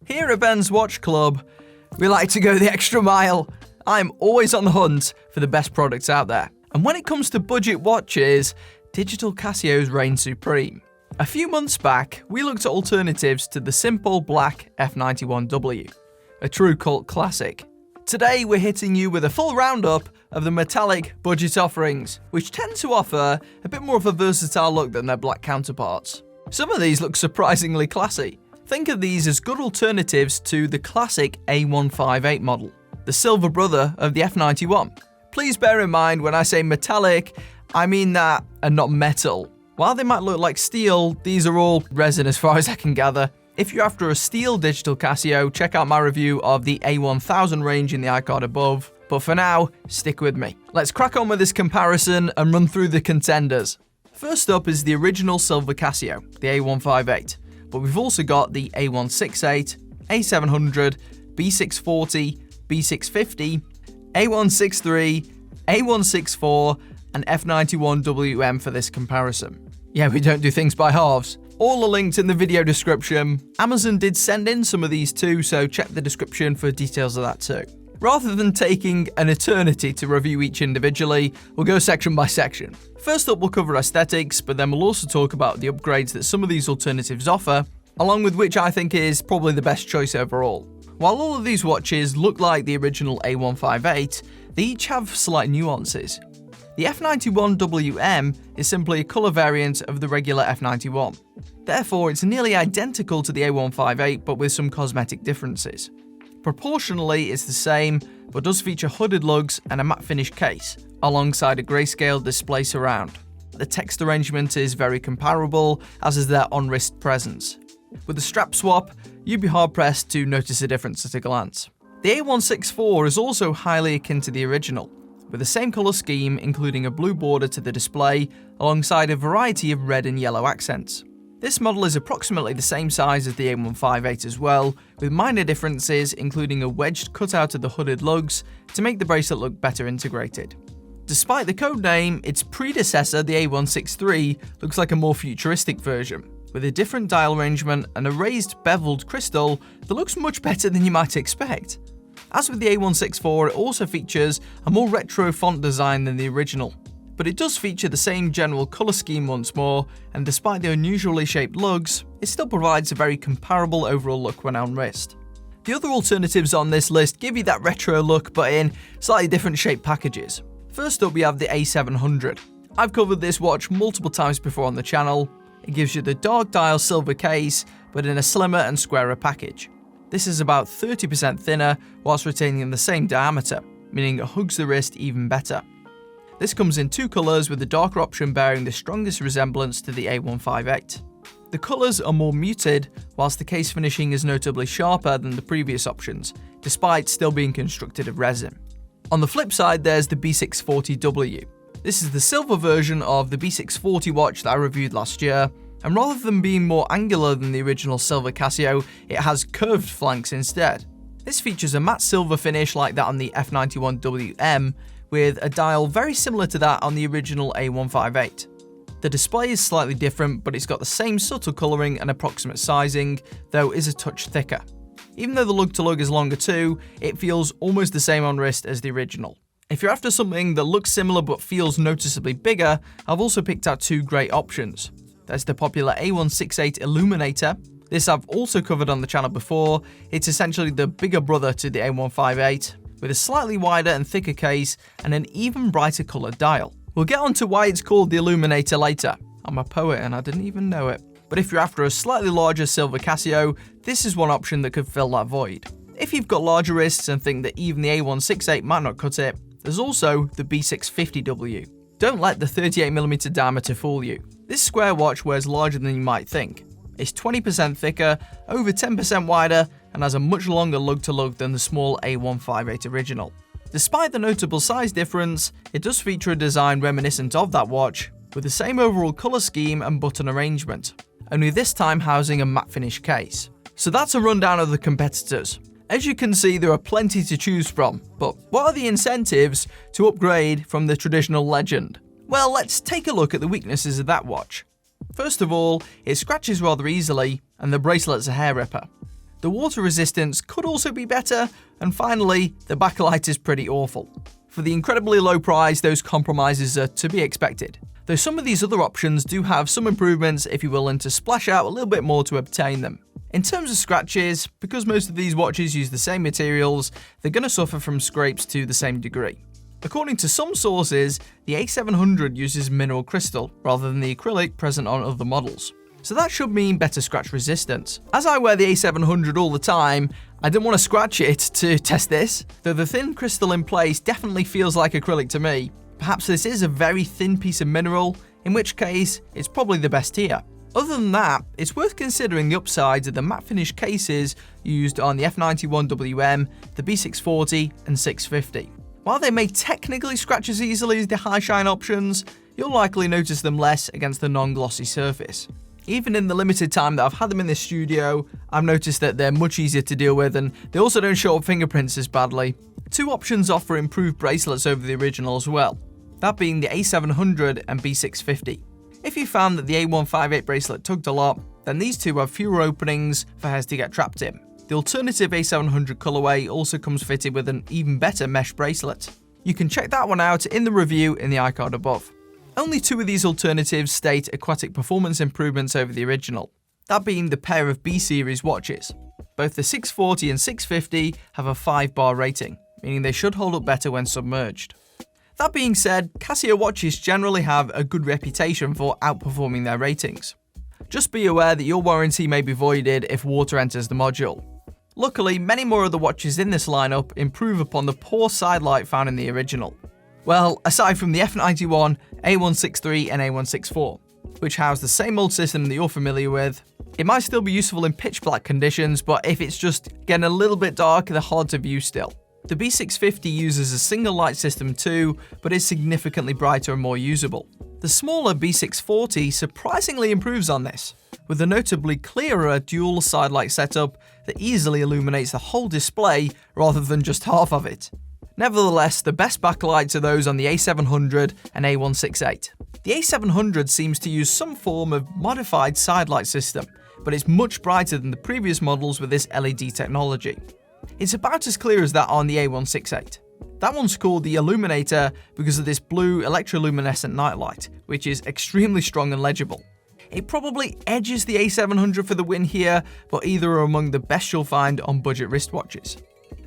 Here at Ben's Watch Club, we like to go the extra mile. I'm always on the hunt for the best products out there. And when it comes to budget watches, digital Casios reign supreme. A few months back, we looked at alternatives to the simple black F91W, a true cult classic. Today, we're hitting you with a full roundup of the metallic budget offerings, which tend to offer a bit more of a versatile look than their black counterparts. Some of these look surprisingly classy. Think of these as good alternatives to the classic A158 model, the silver brother of the F91. Please bear in mind when I say metallic, I mean that and not metal. While they might look like steel, these are all resin as far as I can gather. If you're after a steel digital Casio, check out my review of the A1000 range in the iCard above. But for now, stick with me. Let's crack on with this comparison and run through the contenders. First up is the original silver Casio, the A158. But we've also got the A168, A700, B640, B650, A163, A164, and F91WM for this comparison. Yeah, we don't do things by halves. All are linked in the video description. Amazon did send in some of these too, so check the description for details of that too. Rather than taking an eternity to review each individually, we'll go section by section. First up, we'll cover aesthetics, but then we'll also talk about the upgrades that some of these alternatives offer, along with which I think is probably the best choice overall. While all of these watches look like the original A158, they each have slight nuances. The F91WM is simply a colour variant of the regular F91. Therefore, it's nearly identical to the A158, but with some cosmetic differences. Proportionally, it's the same, but does feature hooded lugs and a matte finish case, alongside a grayscale display surround. The text arrangement is very comparable, as is their on-wrist presence. With the strap swap, you'd be hard-pressed to notice a difference at a glance. The A164 is also highly akin to the original, with the same colour scheme including a blue border to the display, alongside a variety of red and yellow accents. This model is approximately the same size as the A158 as well, with minor differences including a wedged cutout of the hooded lugs to make the bracelet look better integrated. Despite the code name, its predecessor, the A163, looks like a more futuristic version, with a different dial arrangement and a raised beveled crystal that looks much better than you might expect. As with the A164, it also features a more retro font design than the original, but it does feature the same general colour scheme once more, and despite the unusually shaped lugs, it still provides a very comparable overall look when on wrist. The other alternatives on this list give you that retro look but in slightly different shaped packages. First up we have the A700. I've covered this watch multiple times before on the channel. It gives you the dark dial silver case, but in a slimmer and squarer package. This is about 30% thinner whilst retaining the same diameter, meaning it hugs the wrist even better. This comes in two colours, with the darker option bearing the strongest resemblance to the A158. The colours are more muted, whilst the case finishing is notably sharper than the previous options, despite still being constructed of resin. On the flip side, there's the B640W. This is the silver version of the B640 watch that I reviewed last year, and rather than being more angular than the original silver Casio, it has curved flanks instead. This features a matte silver finish like that on the F91WM, with a dial very similar to that on the original A158. The display is slightly different, but it's got the same subtle colouring and approximate sizing, though is a touch thicker. Even though the lug-to-lug is longer too, it feels almost the same on wrist as the original. If you're after something that looks similar but feels noticeably bigger, I've also picked out two great options. There's the popular A168 Illuminator. This I've also covered on the channel before. It's essentially the bigger brother to the A158, with a slightly wider and thicker case and an even brighter coloured dial. We'll get onto why it's called the Illuminator later. I'm a poet and I didn't even know it. But if you're after a slightly larger silver Casio, this is one option that could fill that void. If you've got larger wrists and think that even the A168 might not cut it, there's also the B650W. Don't let the 38mm diameter fool you. This square watch wears larger than you might think. It's 20% thicker, over 10% wider, and has a much longer lug-to-lug than the small A158 original. Despite the notable size difference, it does feature a design reminiscent of that watch, with the same overall colour scheme and button arrangement, only this time housing a matte finish case. So that's a rundown of the competitors. As you can see, there are plenty to choose from, but what are the incentives to upgrade from the traditional legend? Well, let's take a look at the weaknesses of that watch. First of all, it scratches rather easily, and the bracelet's a hair ripper. The water resistance could also be better, and finally, the backlight is pretty awful. For the incredibly low price, those compromises are to be expected, though some of these other options do have some improvements if you're willing to splash out a little bit more to obtain them. In terms of scratches, because most of these watches use the same materials, they're going to suffer from scrapes to the same degree. According to some sources, the A700 uses mineral crystal rather than the acrylic present on other models. So that should mean better scratch resistance. As I wear the A700 all the time, I didn't want to scratch it to test this, though the thin crystal in place definitely feels like acrylic to me. Perhaps this is a very thin piece of mineral, in which case it's probably the best here. Other than that, it's worth considering the upsides of the matte finish cases used on the F91WM, the B640 and 650. While they may technically scratch as easily as the high shine options, you'll likely notice them less against the non-glossy surface. Even in the limited time that I've had them in the studio, I've noticed that they're much easier to deal with, and they also don't show up fingerprints as badly. Two options offer improved bracelets over the original as well, that being the A700 and B650. If you found that the A158 bracelet tugged a lot, then these two have fewer openings for hairs to get trapped in. The alternative A700 colorway also comes fitted with an even better mesh bracelet. You can check that one out in the review in the iCard above. Only two of these alternatives state aquatic performance improvements over the original, that being the pair of B-series watches. Both the 640 and 650 have a 5-bar rating, meaning they should hold up better when submerged. That being said, Casio watches generally have a good reputation for outperforming their ratings. Just be aware that your warranty may be voided if water enters the module. Luckily, many more of the watches in this lineup improve upon the poor sidelight found in the original. Well, aside from the F91, A163 and A164, which house the same old system that you're familiar with. It might still be useful in pitch black conditions, but if it's just getting a little bit dark, they're hard to view still. The B650 uses a single light system too, but is significantly brighter and more usable. The smaller B640 surprisingly improves on this, with a notably clearer dual sidelight setup that easily illuminates the whole display rather than just half of it. Nevertheless, the best backlights are those on the A700 and A168. The A700 seems to use some form of modified sidelight system, but it's much brighter than the previous models with this LED technology. It's about as clear as that on the A168. That one's called the Illuminator because of this blue electroluminescent nightlight, which is extremely strong and legible. It probably edges the A700 for the win here, but either are among the best you'll find on budget wristwatches.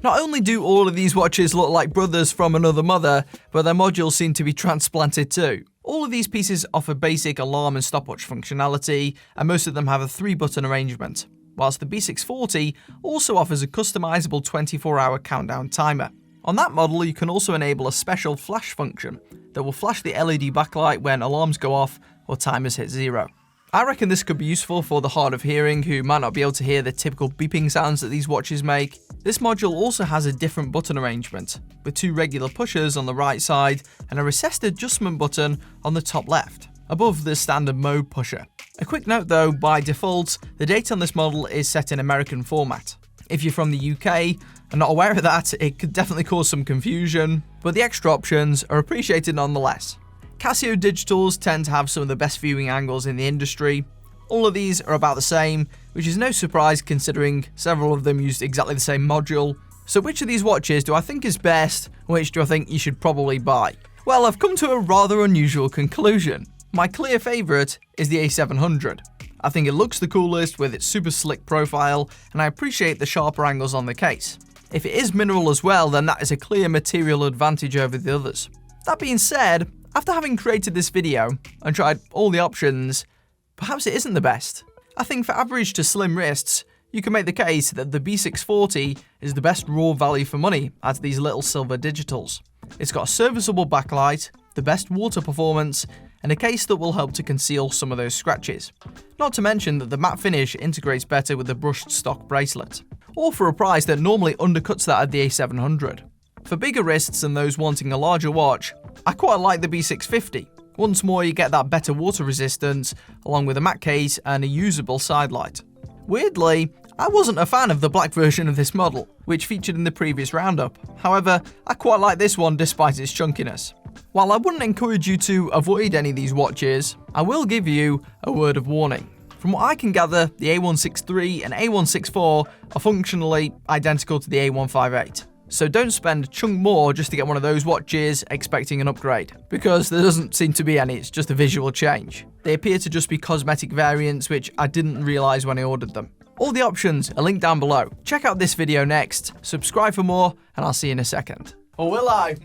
Not only do all of these watches look like brothers from another mother, but their modules seem to be transplanted too. All of these pieces offer basic alarm and stopwatch functionality, and most of them have a 3-button arrangement, whilst the B640 also offers a customizable 24-hour countdown timer. On that model, you can also enable a special flash function that will flash the LED backlight when alarms go off or timers hit 0. I reckon this could be useful for the hard of hearing who might not be able to hear the typical beeping sounds that these watches make. This module also has a different button arrangement, with 2 regular pushers on the right side and a recessed adjustment button on the top left, above the standard mode pusher. A quick note though, by default, the date on this model is set in American format. If you're from the UK and not aware of that, it could definitely cause some confusion, but the extra options are appreciated nonetheless. Casio digitals tend to have some of the best viewing angles in the industry. All of these are about the same, which is no surprise considering several of them used exactly the same module. So which of these watches do I think is best, and which do I think you should probably buy? Well, I've come to a rather unusual conclusion. My clear favourite is the A700. I think it looks the coolest with its super slick profile, and I appreciate the sharper angles on the case. If it is mineral as well, then that is a clear material advantage over the others. That being said, after having created this video and tried all the options, perhaps it isn't the best. I think for average to slim wrists, you can make the case that the B640 is the best raw value for money out of these little silver digitals. It's got a serviceable backlight, the best water performance, and a case that will help to conceal some of those scratches. Not to mention that the matte finish integrates better with the brushed stock bracelet, all for a price that normally undercuts that of the A700. For bigger wrists and those wanting a larger watch, I quite like the B650. Once more, you get that better water resistance, along with a matte case and a usable sidelight. Weirdly, I wasn't a fan of the black version of this model, which featured in the previous Roundup. However, I quite like this one despite its chunkiness. While I wouldn't encourage you to avoid any of these watches, I will give you a word of warning. From what I can gather, the A163 and A164 are functionally identical to the A158. So don't spend a chunk more just to get one of those watches expecting an upgrade, because there doesn't seem to be any, it's just a visual change. They appear to just be cosmetic variants, which I didn't realise when I ordered them. All the options are linked down below. Check out this video next, subscribe for more, and I'll see you in a second. Or will I?